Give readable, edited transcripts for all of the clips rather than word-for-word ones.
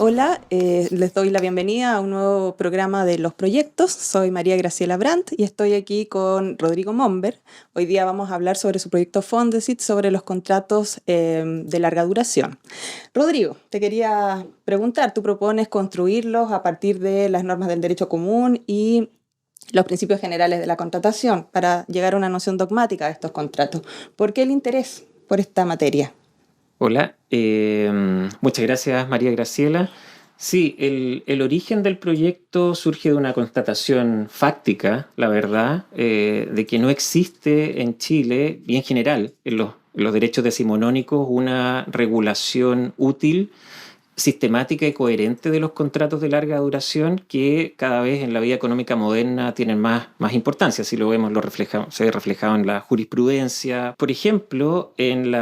Hola, les doy la bienvenida a un nuevo programa de Los Proyectos. Soy María Graciela Brandt y estoy aquí con Rodrigo Momber. Hoy día vamos a hablar sobre su proyecto Fondesit, sobre los contratos de larga duración. Rodrigo, te quería preguntar, tú propones construirlos a partir de las normas del derecho común y los principios generales de la contratación para llegar a una noción dogmática de estos contratos. ¿Por qué el interés por esta materia? Hola, muchas gracias María Graciela. Sí, el origen del proyecto surge de una constatación fáctica, la verdad, de que no existe en Chile y en general en los derechos decimonónicos una regulación útil, sistemática y coherente de los contratos de larga duración que cada vez en la vida económica moderna tienen más importancia. Si lo vemos, se ve reflejado en la jurisprudencia. Por ejemplo, en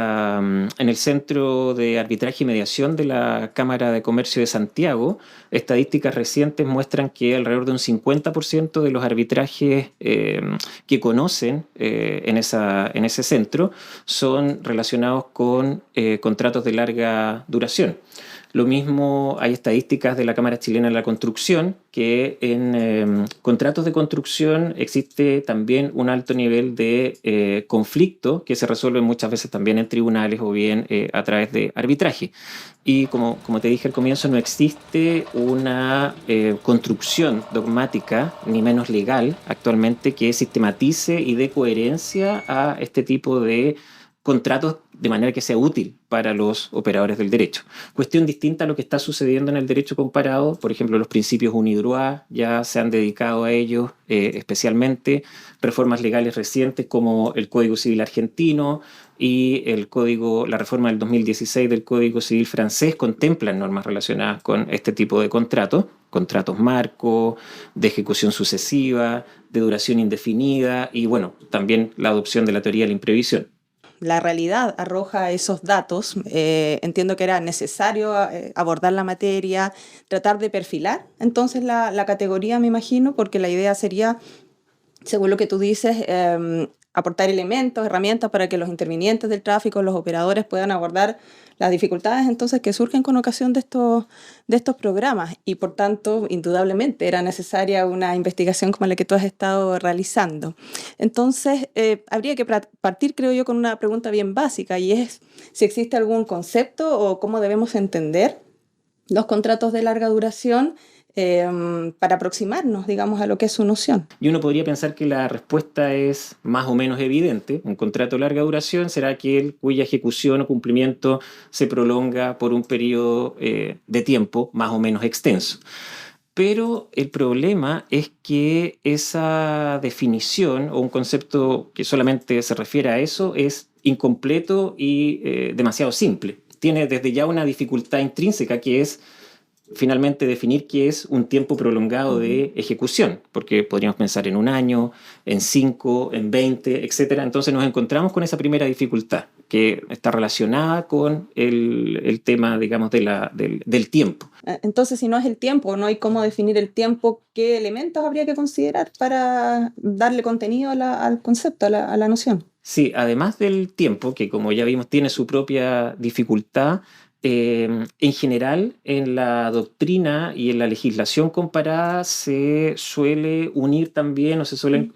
el Centro de Arbitraje y Mediación de la Cámara de Comercio de Santiago, estadísticas recientes muestran que alrededor de un 50% de los arbitrajes que conocen en ese centro son relacionados con contratos de larga duración. Lo mismo hay estadísticas de la Cámara Chilena de la Construcción, que en contratos de construcción existe también un alto nivel de conflicto que se resuelve muchas veces también en tribunales o bien a través de arbitraje. Y como te dije al comienzo, no existe una construcción dogmática, ni menos legal actualmente, que sistematice y dé coherencia a este tipo de contratos de manera que sea útil para los operadores del derecho. Cuestión distinta a lo que está sucediendo en el derecho comparado, por ejemplo, los principios UNIDROIT ya se han dedicado a ellos especialmente, reformas legales recientes como el Código Civil argentino y la reforma del 2016 del Código Civil francés contemplan normas relacionadas con este tipo de contratos marco, de ejecución sucesiva, de duración indefinida y, bueno, también la adopción de la teoría de la imprevisión. La realidad arroja esos datos. Entiendo que era necesario abordar la materia, tratar de perfilar entonces la categoría, me imagino, porque la idea sería, según lo que tú dices, aportar elementos, herramientas para que los intervinientes del tráfico, los operadores puedan abordar las dificultades entonces que surgen con ocasión de estos programas y por tanto, indudablemente, era necesaria una investigación como la que tú has estado realizando. Entonces, habría que partir, creo yo, con una pregunta bien básica y es si existe algún concepto o cómo debemos entender los contratos de larga duración para aproximarnos, digamos, a lo que es su noción. Y uno podría pensar que la respuesta es más o menos evidente. Un contrato de larga duración será aquel cuya ejecución o cumplimiento se prolonga por un periodo de tiempo más o menos extenso. Pero el problema es que esa definición o un concepto que solamente se refiere a eso es incompleto y demasiado simple. Tiene desde ya una dificultad intrínseca que es finalmente definir qué es un tiempo prolongado de ejecución, porque podríamos pensar en un año, en 5, en 20, etcétera. Entonces nos encontramos con esa primera dificultad que está relacionada con el tema, digamos, del tiempo. Entonces, si no es el tiempo, no hay cómo definir el tiempo, ¿qué elementos habría que considerar para darle contenido al concepto, a la noción? Sí, además del tiempo, que como ya vimos tiene su propia dificultad, en general, en la doctrina y en la legislación comparada se suele unir también o se suelen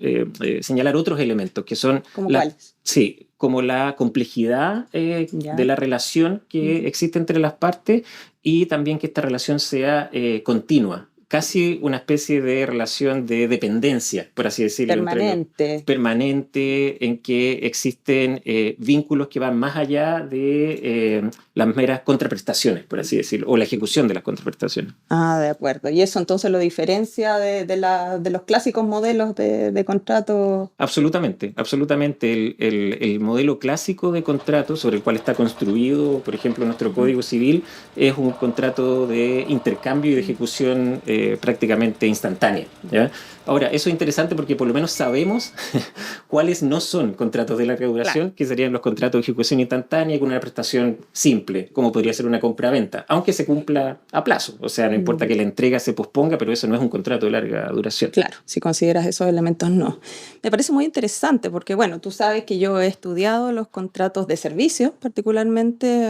señalar otros elementos que son ¿Cómo cuáles? sí, como la complejidad de Ya. la relación que existe entre las partes y también que esta relación sea continua. Casi una especie de relación de dependencia, por así decirlo, Permanente. permanente, en que existen vínculos que van más allá de las meras contraprestaciones, por así decirlo, o la ejecución de las contraprestaciones. Ah, de acuerdo. Y eso entonces lo diferencia de los clásicos modelos de contrato. Absolutamente, absolutamente. El modelo clásico de contrato sobre el cual está construido, por ejemplo, nuestro Código Civil, es un contrato de intercambio y de ejecución prácticamente instantánea, ¿ya? Ahora, eso es interesante porque por lo menos sabemos cuáles no son contratos de larga duración, Claro. que serían los contratos de ejecución instantánea con una prestación simple, como podría ser una compra-venta, aunque se cumpla a plazo. O sea, no importa que la entrega se posponga, pero eso no es un contrato de larga duración. Claro, si consideras esos elementos, no. Me parece muy interesante porque, bueno, tú sabes que yo he estudiado los contratos de servicio, particularmente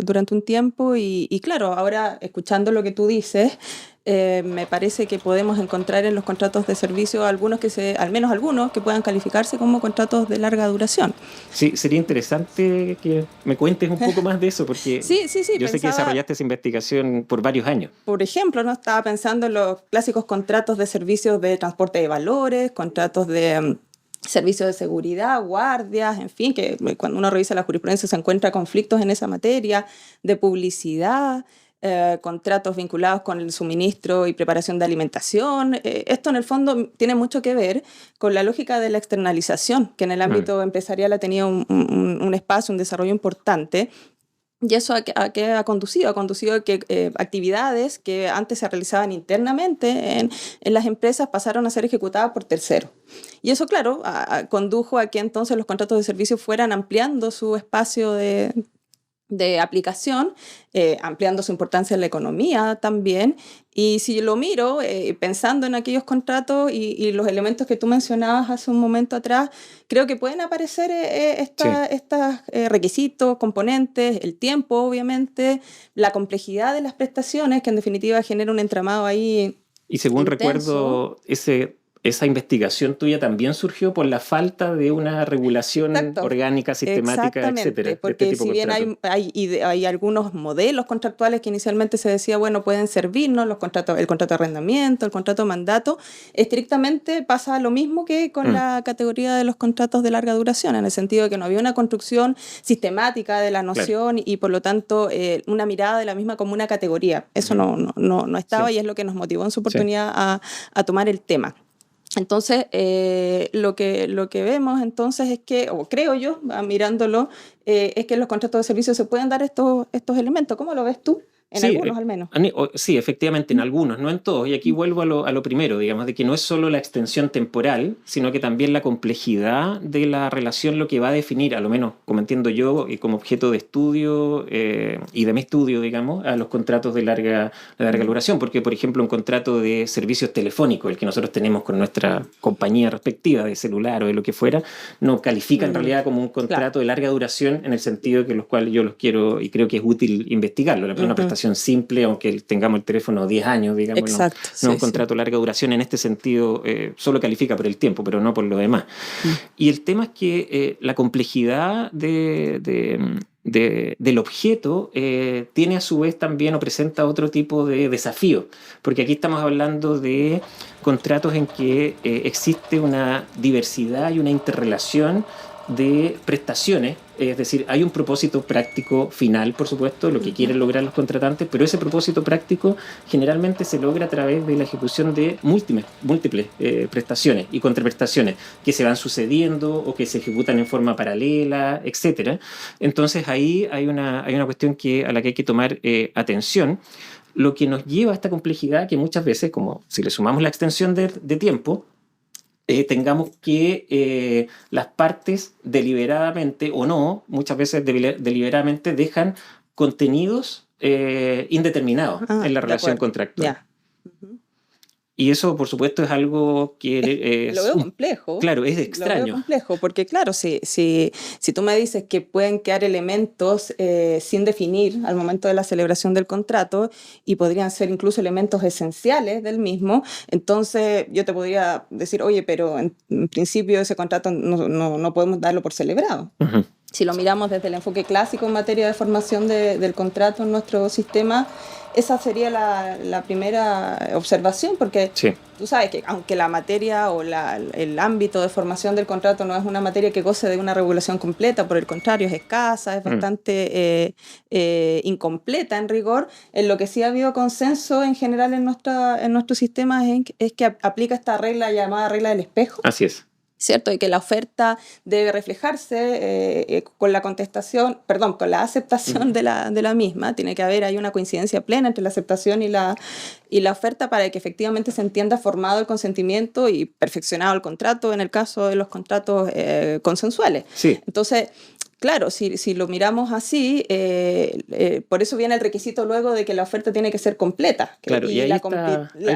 durante un tiempo, y claro, ahora escuchando lo que tú dices, me parece que podemos encontrar en los contratos de servicio algunos al menos algunos que puedan calificarse como contratos de larga duración. Sí, sería interesante que me cuentes un poco más de eso, porque Sí, sí, sí, yo sé que pensaba, desarrollaste esa investigación por varios años. por ejemplo, no estaba pensando en los clásicos contratos de servicios de transporte de valores, contratos de servicios de seguridad, guardias, en fin, que cuando uno revisa la jurisprudencia se encuentra conflictos en esa materia, de publicidad, contratos vinculados con el suministro y preparación de alimentación. Esto en el fondo tiene mucho que ver con la lógica de la externalización, que en el Mm, ámbito empresarial ha tenido un espacio, un desarrollo importante. ¿Y eso a qué ha conducido? Ha conducido a que actividades que antes se realizaban internamente en las empresas pasaron a ser ejecutadas por terceros. Y eso, claro, condujo a que entonces los contratos de servicio fueran ampliando su espacio de aplicación, ampliando su importancia en la economía también. Y si lo miro, pensando en aquellos contratos y los elementos que tú mencionabas hace un momento atrás, creo que pueden aparecer sí. estos requisitos, componentes, el tiempo, obviamente, la complejidad de las prestaciones, que en definitiva genera un entramado ahí Y según intenso. recuerdo, esa investigación tuya también surgió por la falta de una regulación Exacto, orgánica, sistemática, exactamente, etcétera, de este porque tipo si de bien contratos. hay algunos modelos contractuales que inicialmente se decía, bueno, pueden servirnos los contratos, el contrato de arrendamiento, el contrato de mandato, estrictamente pasa lo mismo que con Mm, la categoría de los contratos de larga duración, en el sentido de que no había una construcción sistemática de la claro. noción y por lo tanto una mirada de la misma como una categoría. Eso Ujú. no estaba Sí, y es lo que nos motivó en su sí. oportunidad a tomar el tema. Entonces, lo que vemos entonces es que, o creo yo, mirándolo, es que en los contratos de servicio se pueden dar estos elementos. ¿Cómo lo ves tú? En Sí, algunos al menos. sí, efectivamente, en algunos, no en todos. Y aquí vuelvo a lo primero, digamos, de que no es solo la extensión temporal, sino que también la complejidad de la relación lo que va a definir, a lo menos como entiendo yo, y como objeto de estudio y de mi estudio, digamos, a los contratos de larga duración. Porque, por ejemplo, un contrato de servicios telefónicos, el que nosotros tenemos con nuestra compañía respectiva de celular o de lo que fuera, no califica en Mm, realidad como un claro. contrato de larga duración en el sentido que los cuales yo los quiero y creo que es útil investigarlo. Una Ujú. prestación simple, aunque tengamos el teléfono 10 años, digamos, no, Exacto, no es sí, un sí. contrato de larga duración en este sentido, solo califica por el tiempo, pero no por lo demás. Mm. Y el tema es que la complejidad del objeto tiene a su vez también o presenta otro tipo de desafío, porque aquí estamos hablando de contratos en que existe una diversidad y una interrelación de prestaciones, es decir, hay un propósito práctico final, por supuesto, lo que Ujú. quieren lograr los contratantes, pero ese propósito práctico generalmente se logra a través de la ejecución de múltiples prestaciones y contraprestaciones que se van sucediendo o que se ejecutan en forma paralela, etcétera. Entonces ahí hay una cuestión a la que hay que tomar atención, lo que nos lleva a esta complejidad que muchas veces, como si le sumamos la extensión de tiempo, tengamos que las partes deliberadamente o no, muchas veces deliberadamente dejan contenidos indeterminados Ah, en la de relación acuerdo. contractual. Ya. Ujú. Y eso, por supuesto, es algo que Lo veo complejo, claro, es lo veo extraño. complejo, porque claro, si tú me dices que pueden quedar elementos sin definir al momento de la celebración del contrato y podrían ser incluso elementos esenciales del mismo, entonces yo te podría decir, oye, pero en principio ese contrato no podemos darlo por celebrado. Ujú. Si lo miramos desde el enfoque clásico en materia de formación del contrato en nuestro sistema, esa sería la primera observación, porque Sí. tú sabes que aunque la materia o el ámbito de formación del contrato no es una materia que goce de una regulación completa, por el contrario, es escasa, es Mm. bastante incompleta en rigor, en lo que sí ha habido consenso en general en nuestro sistema es que aplica esta regla llamada regla del espejo, Así es. ¿cierto? Y que la oferta debe reflejarse con la contestación, perdón, con la aceptación de la misma. Tiene que haber ahí una coincidencia plena entre la aceptación y la oferta para que efectivamente se entienda formado el consentimiento y perfeccionado el contrato en el caso de los contratos consensuales. Sí. Entonces, claro, si lo miramos así, por eso viene el requisito luego de que la oferta tiene que ser completa. Claro, y ahí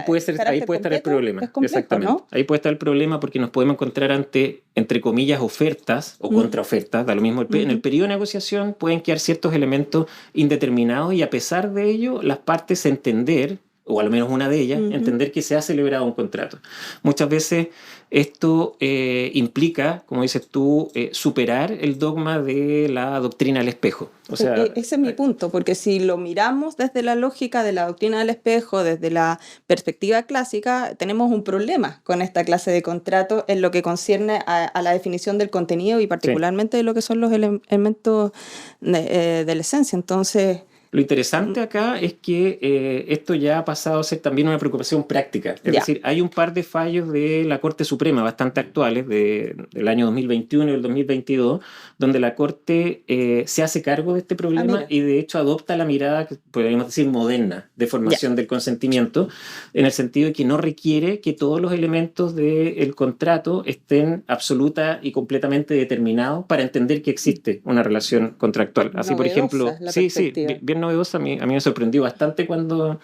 puede estar el problema. Es complejo, exactamente. ¿no? Ahí puede estar el problema porque nos podemos encontrar ante, entre comillas, ofertas o contraofertas, da lo mismo. En el periodo de negociación pueden quedar ciertos elementos indeterminados y a pesar de ello, las partes entender, o al menos una de ellas, entender que se ha celebrado un contrato. Muchas veces esto implica, como dices tú, superar el dogma de la doctrina del espejo. O sea, ese es mi punto, porque si lo miramos desde la lógica de la doctrina del espejo, desde la perspectiva clásica, tenemos un problema con esta clase de contrato en lo que concierne a la definición del contenido y particularmente de lo que son los elementos de la esencia. Entonces, lo interesante acá es que esto ya ha pasado a ser también una preocupación práctica. Es decir, hay un par de fallos de la Corte Suprema bastante actuales del año 2021 y del 2022, donde la Corte se hace cargo de este problema y de hecho adopta la mirada, que podríamos decir, moderna de formación del consentimiento, en el sentido de que no requiere que todos los elementos del contrato estén absoluta y completamente determinados para entender que existe una relación contractual. Así, por ejemplo, sí, bien novedosa. A mí me sorprendió bastante cuando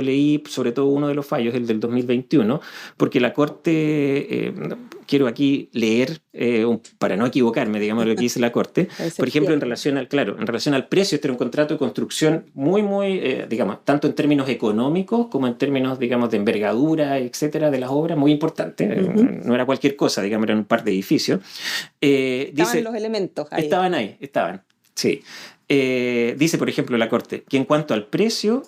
leí sobre todo uno de los fallos, el del 2021, porque la Corte, quiero aquí leer para no equivocarme, digamos, lo que dice la Corte, por ejemplo, en relación al precio. Este era un contrato de construcción muy, digamos, tanto en términos económicos como en términos, digamos, de envergadura, etcétera, de las obras, muy importante. No era cualquier cosa, digamos, eran un par de edificios. Estaban los elementos ahí. Estaban, sí. Dice, por ejemplo, la Corte, que en cuanto al precio,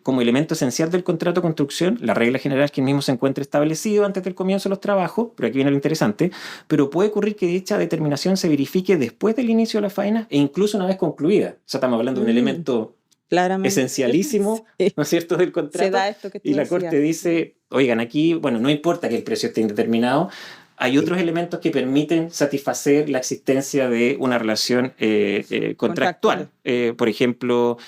como elemento esencial del contrato de construcción, la regla general es que el mismo se encuentre establecido antes del comienzo de los trabajos, pero aquí viene lo interesante, pero puede ocurrir que dicha determinación se verifique después del inicio de la faena e incluso una vez concluida. O sea, estamos hablando de un elemento esencialísimo, ¿no es cierto?, del contrato. Se da esto que tú y la decías. Corte dice, oigan, aquí, bueno, no importa que el precio esté indeterminado, hay otros elementos que permiten satisfacer la existencia de una relación contractual. Por ejemplo,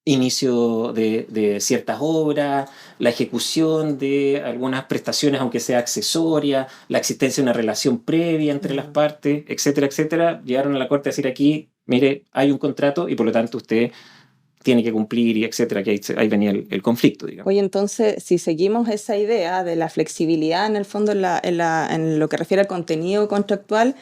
inicio de ciertas obras, la ejecución de algunas prestaciones, aunque sea accesoria, la existencia de una relación previa entre las partes, etcétera, etcétera. Llegaron a la Corte a decir aquí, mire, hay un contrato y por lo tanto usted tiene que cumplir y etcétera, que ahí venía el conflicto, digamos. Oye, entonces, si seguimos esa idea de la flexibilidad en el fondo en lo que refiere al contenido contractual,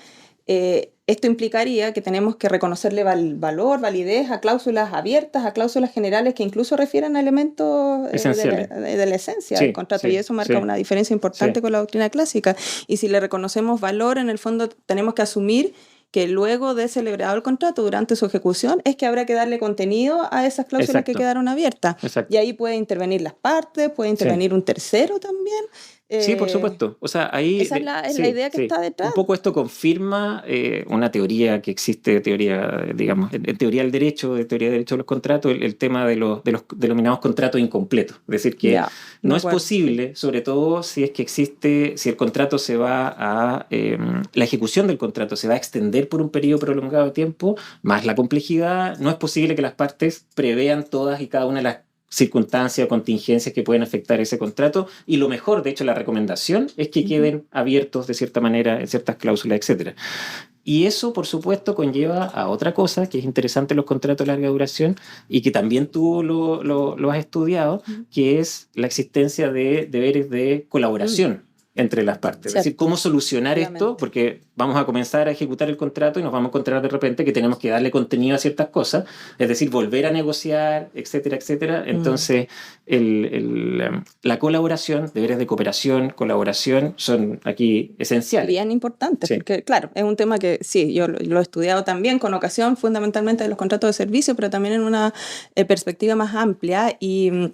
esto implicaría que tenemos que reconocerle valor, validez a cláusulas abiertas, a cláusulas generales que incluso refieren a elementos de la esencia del contrato, y eso marca una diferencia importante con la doctrina clásica. Y si le reconocemos valor, en el fondo tenemos que asumir que luego de celebrado el contrato, durante su ejecución, es que habrá que darle contenido a esas cláusulas que quedaron abiertas. Y ahí puede intervenir las partes, puede intervenir un tercero también. Sí, por supuesto. O sea, ahí esa es la idea que está detrás. Un poco esto confirma una teoría que existe, digamos, en teoría del derecho, de los contratos, el tema de los denominados contratos incompletos. Es decir, que no es posible, sobre todo si es que existe, si el contrato se va a, la ejecución del contrato se va a extender por un periodo prolongado de tiempo, más la complejidad, no es posible que las partes prevean todas y cada una de las circunstancias o contingencias que pueden afectar ese contrato, y lo mejor, de hecho, la recomendación es que queden abiertos de cierta manera en ciertas cláusulas, etc. Y eso, por supuesto, conlleva a otra cosa que es interesante en los contratos de larga duración y que también tú lo has estudiado, que es la existencia de deberes de colaboración entre las partes. Es decir, cómo solucionar esto, porque vamos a comenzar a ejecutar el contrato y nos vamos a encontrar de repente que tenemos que darle contenido a ciertas cosas, es decir, volver a negociar, etcétera, etcétera. Entonces, la colaboración, deberes de cooperación, colaboración, son aquí esenciales. Bien importantes, porque claro, es un tema que sí, yo lo he estudiado también con ocasión fundamentalmente de los contratos de servicio, pero también en una perspectiva más amplia. Y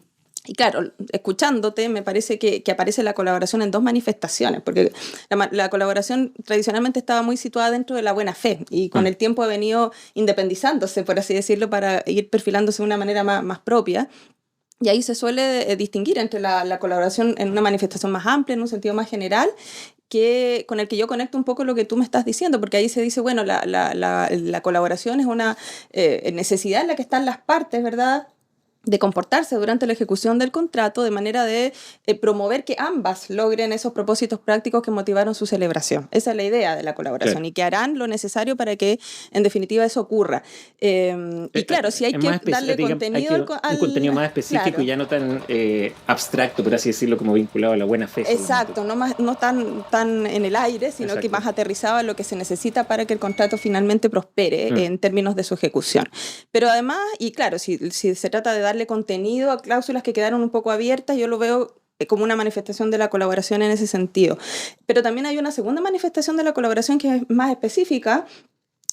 claro, escuchándote, me parece que aparece la colaboración en dos manifestaciones, porque la colaboración tradicionalmente estaba muy situada dentro de la buena fe y con el tiempo ha venido independizándose, por así decirlo, para ir perfilándose de una manera más propia. Y ahí se suele distinguir entre la colaboración en una manifestación más amplia, en un sentido más general, con el que yo conecto un poco lo que tú me estás diciendo, porque ahí se dice, bueno, la colaboración es una necesidad en la que están las partes, ¿verdad?, de comportarse durante la ejecución del contrato de manera de promover que ambas logren esos propósitos prácticos que motivaron su celebración. Esa es la idea de la colaboración, y que harán lo necesario para que en definitiva eso ocurra. Y claro, si hay que darle contenido un contenido más específico, claro, y ya no tan abstracto, por así decirlo, como vinculado a la buena fe. Exacto, no tan en el aire, sino exacto, que más aterrizado en lo que se necesita para que el contrato finalmente prospere en términos de su ejecución. Pero además, y claro, si se trata de darle contenido a cláusulas que quedaron un poco abiertas, yo lo veo como una manifestación de la colaboración en ese sentido. Pero también hay una segunda manifestación de la colaboración que es más específica,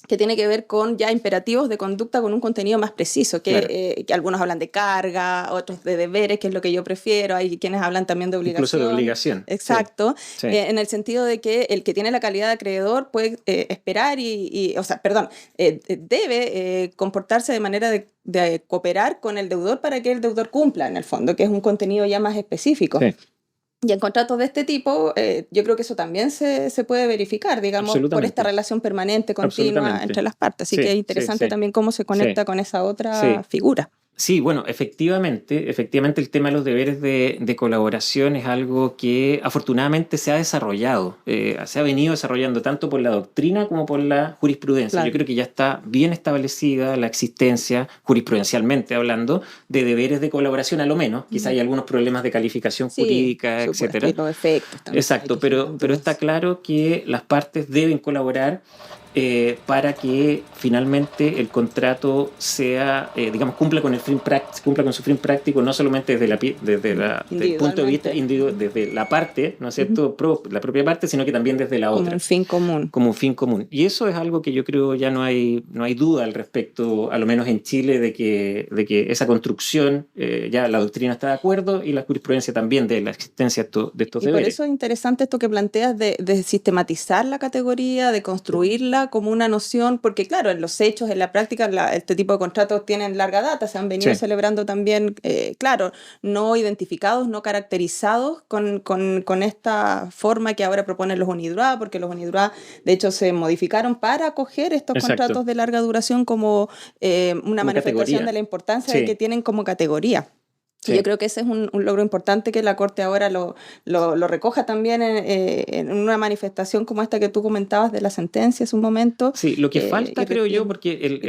que tiene que ver con ya imperativos de conducta con un contenido más preciso, claro, que algunos hablan de carga, otros de deberes, que es lo que yo prefiero, hay quienes hablan también de obligación. Incluso de obligación. Exacto, sí. En el sentido de que el que tiene la calidad de acreedor puede esperar debe comportarse de manera de cooperar con el deudor para que el deudor cumpla, en el fondo, que es un contenido ya más específico. Sí. Y en contratos de este tipo, yo creo que eso también se puede verificar, digamos, por esta relación permanente, continua entre las partes. Así que es interesante también cómo se conecta con esa otra figura. Sí, bueno, efectivamente el tema de los deberes de colaboración es algo que afortunadamente se ha desarrollado, se ha venido desarrollando tanto por la doctrina como por la jurisprudencia. Claro. Yo creo que ya está bien establecida la existencia, jurisprudencialmente hablando, de deberes de colaboración a lo menos. Quizá hay algunos problemas de calificación jurídica, etcétera. Los efectos también. Exacto, pero está claro que las partes deben colaborar para que finalmente el contrato sea, digamos, cumpla con su fin práctico, no solamente desde el punto de vista individual, desde la parte, ¿no es cierto?, la propia parte, sino que también desde la otra. Como un fin común. Como un fin común. Y eso es algo que yo creo ya no hay duda al respecto, a lo menos en Chile, de que esa construcción, ya la doctrina está de acuerdo y la jurisprudencia también de la existencia de estos deberes. Por eso es interesante esto que planteas de sistematizar la categoría, de construirla como una noción, porque claro, en los hechos, en la práctica, este tipo de contratos tienen larga data, se han venido celebrando también, claro, no identificados, no caracterizados con esta forma que ahora proponen los UNIDROIT, porque los UNIDROIT de hecho se modificaron para acoger estos contratos de larga duración como una manifestación categoría de la importancia de que tienen como categoría. Sí. Yo creo que ese es un logro importante que la Corte ahora lo recoja también en una manifestación como esta que tú comentabas de la sentencia hace un momento. Sí, lo que falta, creo yo, porque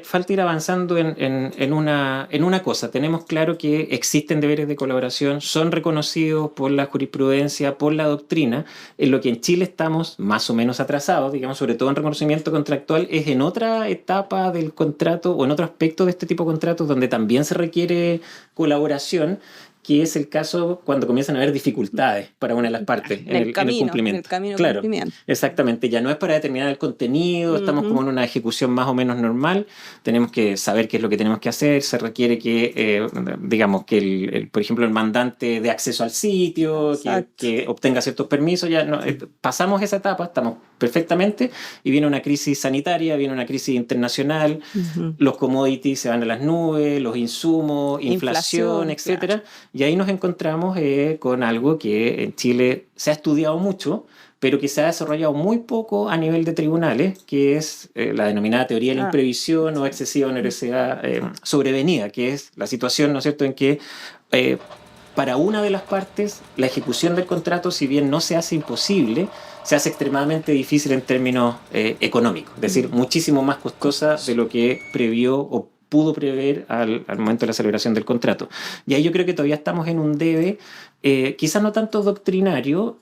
falta ir avanzando en una cosa. Tenemos claro que existen deberes de colaboración, son reconocidos por la jurisprudencia, por la doctrina. En lo que en Chile estamos más o menos atrasados, digamos, sobre todo en reconocimiento contractual, es en otra etapa del contrato o en otro aspecto de este tipo de contratos donde también se requiere colaboración, que es el caso cuando comienzan a haber dificultades para una de las partes en el cumplimiento. En el camino claro, cumplimiento. Exactamente, ya no es para determinar el contenido, estamos como en una ejecución más o menos normal, tenemos que saber qué es lo que tenemos que hacer, se requiere que, digamos, que por ejemplo el mandante dé acceso al sitio, que obtenga ciertos permisos, ya no, pasamos esa etapa, estamos perfectamente, y viene una crisis sanitaria, viene una crisis internacional, los commodities se van a las nubes, los insumos, inflación, etcétera. Claro. Y ahí nos encontramos con algo que en Chile se ha estudiado mucho, pero que se ha desarrollado muy poco a nivel de tribunales, que es la denominada teoría de la imprevisión o excesiva onerosidad sobrevenida, que es la situación, ¿no es cierto?, en que para una de las partes la ejecución del contrato, si bien no se hace imposible, se hace extremadamente difícil en términos económicos, es decir, muchísimo más costosa de lo que previó o pudo prever al momento de la celebración del contrato. Y ahí yo creo que todavía estamos en un debe, quizás no tanto doctrinario,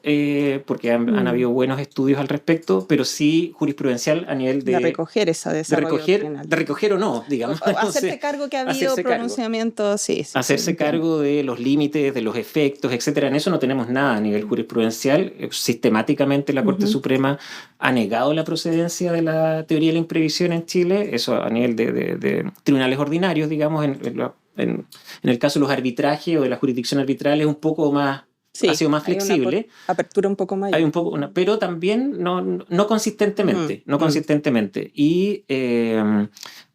porque han habido buenos estudios al respecto, pero sí jurisprudencial a nivel de recoger esa desarrollo de recoger o no, digamos. Hacerse cargo que ha habido pronunciamientos, hacerse cargo de los límites, de los efectos, etcétera. En eso no tenemos nada a nivel jurisprudencial. Sistemáticamente la Corte Suprema ha negado la procedencia de la teoría de la imprevisión en Chile, eso a nivel de tribunales ordinarios, digamos, en el caso de los arbitrajes o de la jurisdicción arbitral es un poco más, ha sido más flexible. Hay una apertura un poco mayor. Hay pero también no consistentemente, consistentemente. Y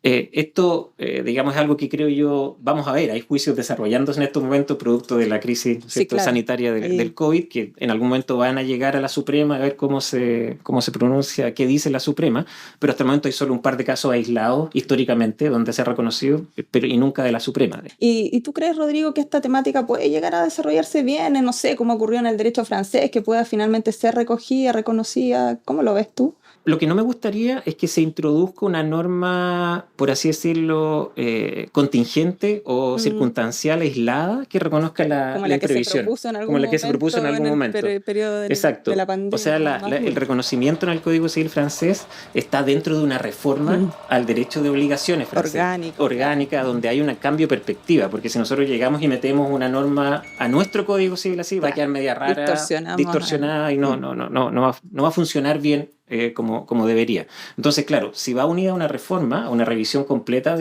Esto, digamos, es algo que creo yo, vamos a ver, hay juicios desarrollándose en estos momentos producto de la crisis, Sí, ¿cierto?, claro. sanitaria del COVID, que en algún momento van a llegar a la Suprema a ver cómo se pronuncia, qué dice la Suprema, pero hasta el momento hay solo un par de casos aislados históricamente donde se ha reconocido, pero y nunca de la Suprema. ¿Y tú crees, Rodrigo, que esta temática puede llegar a desarrollarse bien, no sé, como ocurrió en el derecho francés, que pueda finalmente ser recogida, reconocida? ¿Cómo lo ves tú? Lo que no me gustaría es que se introduzca una norma, por así decirlo, contingente o circunstancial, aislada, que reconozca Como la la que se imprevisión, propuso en como algún la que se propuso en momento en algún el momento. periodo de Exacto. la O pandemia sea, más el duro. reconocimiento en el Código Civil francés está dentro de una reforma al derecho de obligaciones francés. Orgánica, claro. donde hay un cambio de perspectiva, porque si nosotros llegamos y metemos una norma a nuestro Código Civil así, va a Claro. quedar media rara, distorsionada y no va a funcionar bien como debería. Entonces, claro, si va unida a una reforma, a una revisión completa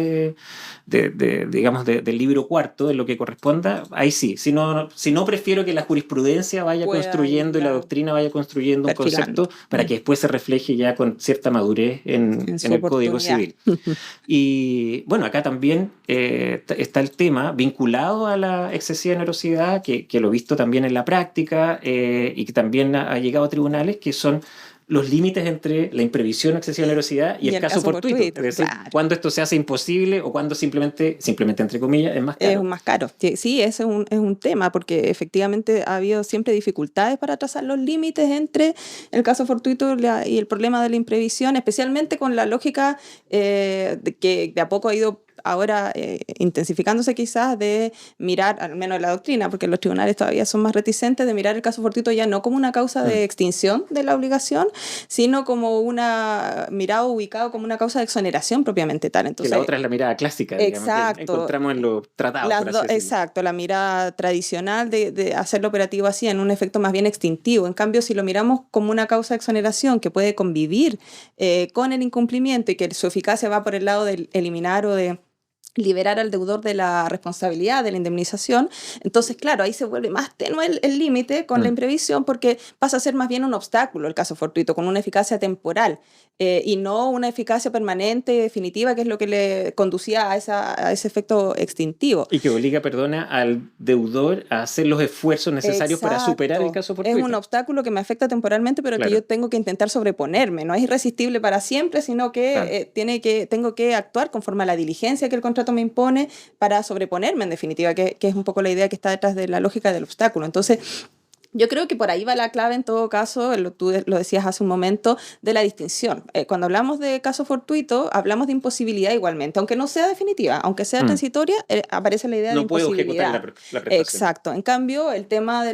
digamos, del libro cuarto, de lo que corresponda, ahí sí. Si no, prefiero que la jurisprudencia vaya Pueda construyendo y la irla doctrina vaya construyendo un perfilando. concepto para que después se refleje ya con cierta madurez en su el Código oportunidad. Civil. Y bueno, acá también está el tema vinculado a la excesiva onerosidad, que lo he visto también en la práctica y que también ha llegado a tribunales, que son los límites entre la imprevisión o excesiva onerosidad y el caso fortuito. Es decir, claro. cuando esto se hace imposible o cuando simplemente entre comillas, es más caro. Es más caro. Sí, ese es un tema, porque efectivamente ha habido siempre dificultades para trazar los límites entre el caso fortuito y el problema de la imprevisión, especialmente con la lógica que de a poco ha ido ahora intensificándose quizás, de mirar, al menos en la doctrina, porque los tribunales todavía son más reticentes, de mirar el caso fortuito ya no como una causa de extinción de la obligación, sino como ubicado como una causa de exoneración propiamente tal. Entonces, que la otra es la mirada clásica, digamos, que encontramos en los tratados. Exacto, la mirada tradicional de hacer lo operativo así, en un efecto más bien extintivo. En cambio, si lo miramos como una causa de exoneración que puede convivir con el incumplimiento y que su eficacia va por el lado de eliminar o de liberar al deudor de la responsabilidad de la indemnización, entonces claro, ahí se vuelve más tenue el límite con la imprevisión, porque pasa a ser más bien un obstáculo el caso fortuito, con una eficacia temporal y no una eficacia permanente, definitiva, que es lo que le conducía a ese efecto extintivo. Y que obliga, al deudor a hacer los esfuerzos necesarios para superar el caso fortuito. Es un obstáculo que me afecta temporalmente, pero que yo tengo que intentar sobreponerme. No es irresistible para siempre, sino que tengo que actuar conforme a la diligencia que el contrato me impone para sobreponerme, en definitiva, que es un poco la idea que está detrás de la lógica del obstáculo. Entonces, yo creo que por ahí va la clave en todo caso, tú lo decías hace un momento, de la distinción. Cuando hablamos de caso fortuito, hablamos de imposibilidad igualmente, aunque no sea definitiva, aunque sea transitoria, aparece la idea de imposibilidad. No puedo ejecutar la prestación. Exacto. En cambio, el problema de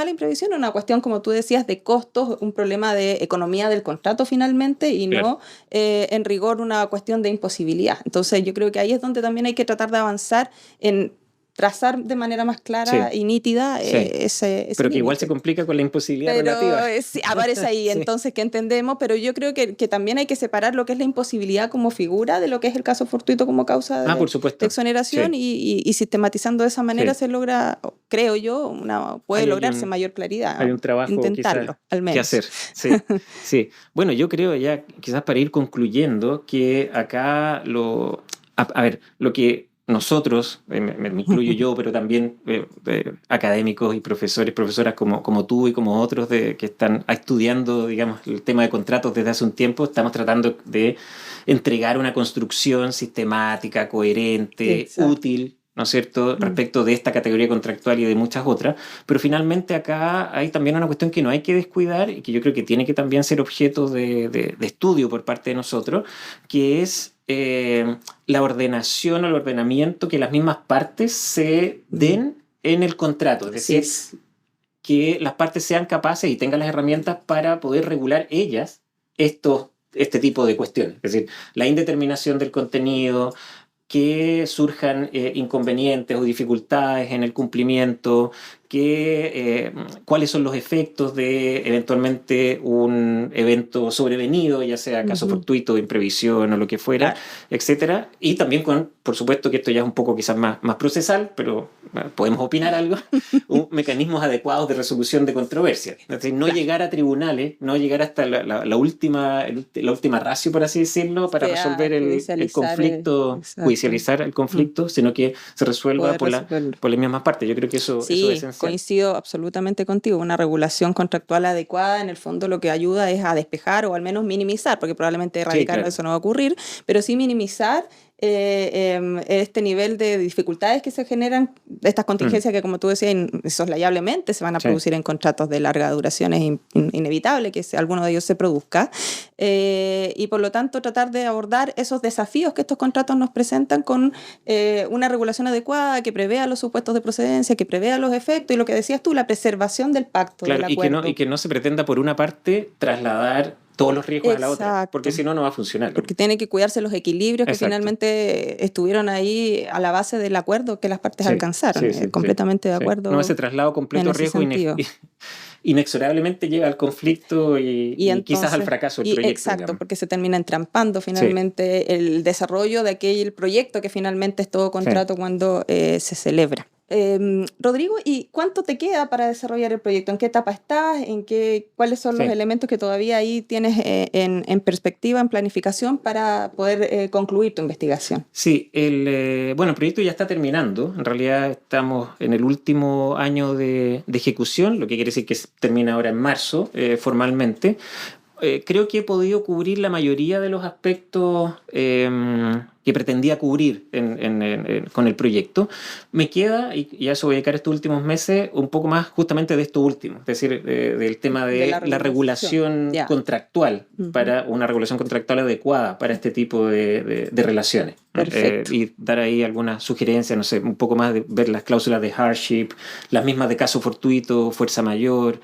la imprevisión es una cuestión, como tú decías, de costos, un problema de economía del contrato finalmente, y no en rigor una cuestión de imposibilidad. Entonces yo creo que ahí es donde también hay que tratar de avanzar en trazar de manera más clara y nítida ese pero que límite. Igual se complica con la imposibilidad relativa. Aparece ahí, entonces, que entendemos, pero yo creo que también hay que separar lo que es la imposibilidad como figura de lo que es el caso fortuito como causa de exoneración, y sistematizando de esa manera se logra, creo yo, puede lograrse mayor claridad. Hay un trabajo intentarlo, al menos. que hacer. Sí. Bueno, yo creo ya, quizás para ir concluyendo, que acá lo que nosotros, me incluyo yo, pero también académicos y profesoras como tú y como otros que están estudiando, digamos, el tema de contratos desde hace un tiempo, estamos tratando de entregar una construcción sistemática, coherente, útil, ¿no es cierto?, respecto de esta categoría contractual y de muchas otras, pero finalmente acá hay también una cuestión que no hay que descuidar y que yo creo que tiene que también ser objeto de estudio por parte de nosotros, que es la ordenación o el ordenamiento que las mismas partes se den en el contrato, es decir, que las partes sean capaces y tengan las herramientas para poder regular ellas este tipo de cuestiones, es decir, la indeterminación del contenido, que surjan inconvenientes o dificultades en el cumplimiento, cuáles son los efectos de eventualmente un evento sobrevenido, ya sea caso fortuito, imprevisión o lo que fuera, Claro. etcétera. Y también por supuesto que esto ya es un poco quizás más procesal, pero podemos opinar algo, mecanismos adecuados de resolución de controversias. Es decir, no llegar a tribunales, no llegar hasta la última ratio, por así decirlo, para resolver el conflicto, judicializar el conflicto, sino que se resuelva por las mismas partes. Yo creo que eso es esencial. Coincido absolutamente contigo. Una regulación contractual adecuada, en el fondo, lo que ayuda es a despejar o al menos minimizar, porque probablemente erradicar eso no va a ocurrir, pero sí minimizar este nivel de dificultades que se generan, de estas contingencias que, como tú decías, insoslayablemente se van a producir en contratos de larga duración. Es inevitable que alguno de ellos se produzca, y por lo tanto tratar de abordar esos desafíos que estos contratos nos presentan con una regulación adecuada que prevea los supuestos de procedencia, que prevea los efectos y lo que decías tú, la preservación del pacto, del acuerdo. Y que no se pretenda por una parte trasladar todos los riesgos a la otra, porque si no, no va a funcionar. Porque tiene que cuidarse los equilibrios que finalmente estuvieron ahí a la base del acuerdo que las partes alcanzaron. Completamente de acuerdo. No, ese traslado completo de riesgo inexorablemente lleva al conflicto y entonces, quizás al fracaso del proyecto. Exacto, digamos. Porque se termina entrampando finalmente el desarrollo de aquel proyecto que finalmente es todo contrato cuando se celebra. Rodrigo, ¿y cuánto te queda para desarrollar el proyecto? ¿En qué etapa estás? ¿Cuáles son los elementos que todavía ahí tienes en perspectiva, en planificación para poder concluir tu investigación? Sí, el proyecto ya está terminando. En realidad estamos en el último año de ejecución, lo que quiere decir que termina ahora en marzo formalmente. Creo que he podido cubrir la mayoría de los aspectos que pretendía cubrir con el proyecto. Me queda, y a eso voy a dedicar estos últimos meses, un poco más justamente de esto último, es decir, del tema de la regulación contractual, para una regulación contractual adecuada para este tipo de relaciones. Y dar ahí algunas sugerencias, no sé, un poco más de ver las cláusulas de hardship, las mismas de caso fortuito, fuerza mayor,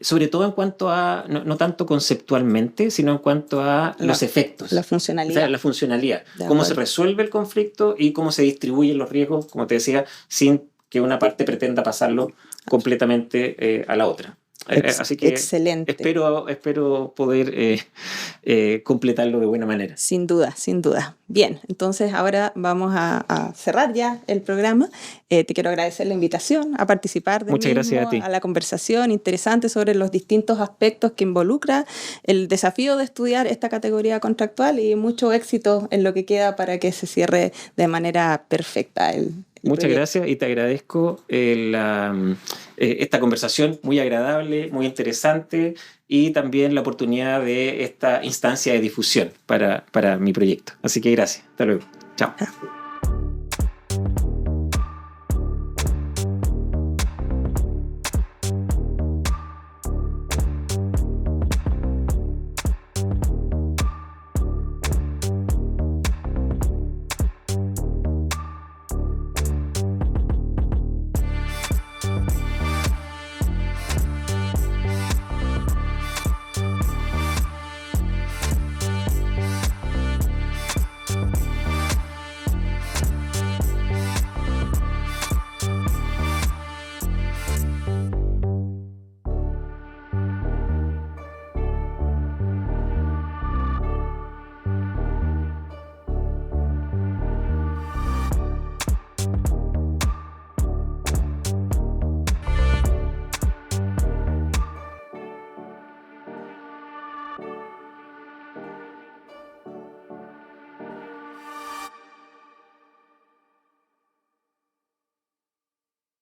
sobre todo en cuanto a, no tanto conceptualmente, sino en cuanto a los efectos. La funcionalidad. La funcionalidad, cómo se resuelve el conflicto y cómo se distribuyen los riesgos, como te decía, sin que una parte pretenda pasarlo completamente a la otra. Así que excelente. Espero poder completarlo de buena manera. Sin duda, sin duda. Bien, entonces ahora vamos a cerrar ya el programa. Te quiero agradecer la invitación a participar Muchas gracias a ti. A la conversación interesante sobre los distintos aspectos que involucra el desafío de estudiar esta categoría contractual, y mucho éxito en lo que queda para que se cierre de manera perfecta el Muchas gracias, y te agradezco esta conversación muy agradable, muy interesante, y también la oportunidad de esta instancia de difusión para mi proyecto. Así que gracias. Hasta luego. Chao.